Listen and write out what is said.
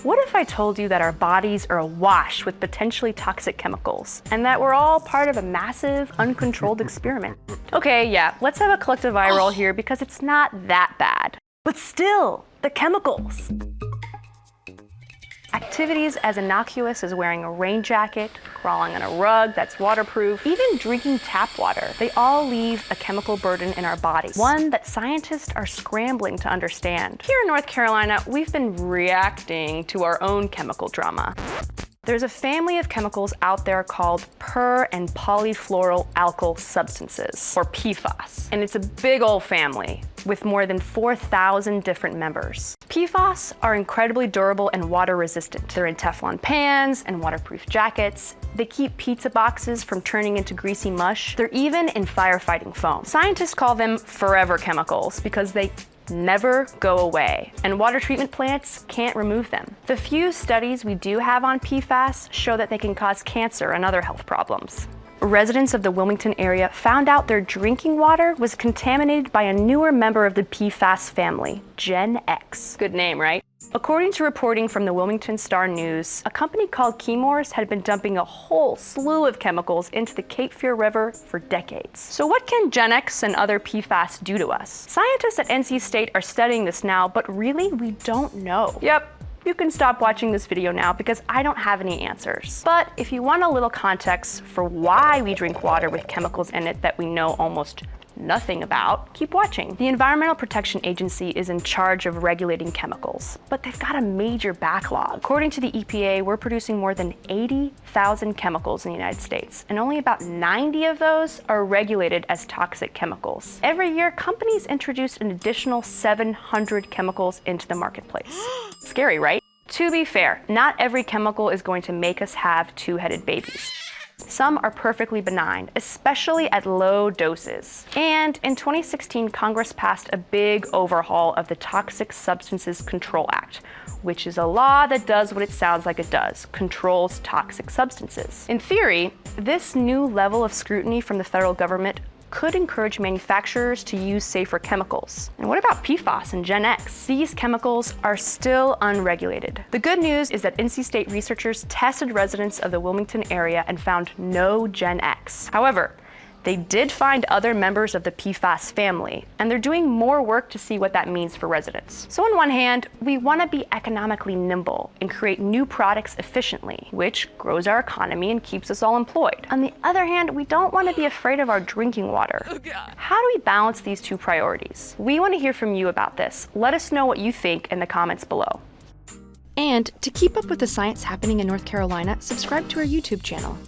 What if I told you that our bodies are awash with potentially toxic chemicals, and that we're all part of a massive, uncontrolled experiment? Okay, yeah, let's have a collective eye roll here because it's not that bad. But still, the chemicals. Activities as innocuous as wearing a rain jacket, crawling on a rug that's waterproof, even drinking tap water, they all leave a chemical burden in our bodies, one that scientists are scrambling to understand. Here in North Carolina, we've been reacting to our own chemical drama. There's a family of chemicals out there called per- and polyfluoroalkyl substances, or PFAS. And it's a big old family with more than 4,000 different members. PFAS are incredibly durable and water resistant. They're in Teflon pans and waterproof jackets. They keep pizza boxes from turning into greasy mush. They're even in firefighting foam. Scientists call them forever chemicals because they never go away, and water treatment plants can't remove them. The few studies we do have on PFAS show that they can cause cancer and other health problems. Residents of the Wilmington area found out their drinking water was contaminated by a newer member of the PFAS family, Gen X. Good name, right? According to reporting from the Wilmington Star News, a company called Chemours had been dumping a whole slew of chemicals into the Cape Fear River for decades. So what can Gen X and other PFAS do to us? Scientists at NC State are studying this now, but really we don't know. Yep. You can stop watching this video now because I don't have any answers. But if you want a little context for why we drink water with chemicals in it that we know almost nothing about, keep watching. The Environmental Protection Agency is in charge of regulating chemicals, but they've got a major backlog. According to the EPA, we're producing more than 80,000 chemicals in the United States, and only about 90 of those are regulated as toxic chemicals. Every year, companies introduce an additional 700 chemicals into the marketplace. Scary, right? To be fair, not every chemical is going to make us have two-headed babies. Some are perfectly benign, especially at low doses. And in 2016, Congress passed a big overhaul of the Toxic Substances Control Act, which is a law that does what it sounds like it does, controls toxic substances. In theory, this new level of scrutiny from the federal government could encourage manufacturers to use safer chemicals. And what about PFAS and Gen X? These chemicals are still unregulated. The good news is that NC State researchers tested residents of the Wilmington area and found no Gen X. However, they did find other members of the PFAS family, and they're doing more work to see what that means for residents. So on one hand, we want to be economically nimble and create new products efficiently, which grows our economy and keeps us all employed. On the other hand, we don't want to be afraid of our drinking water. How do we balance these two priorities? We want to hear from you about this. Let us know what you think in the comments below. And to keep up with the science happening in North Carolina, subscribe to our YouTube channel.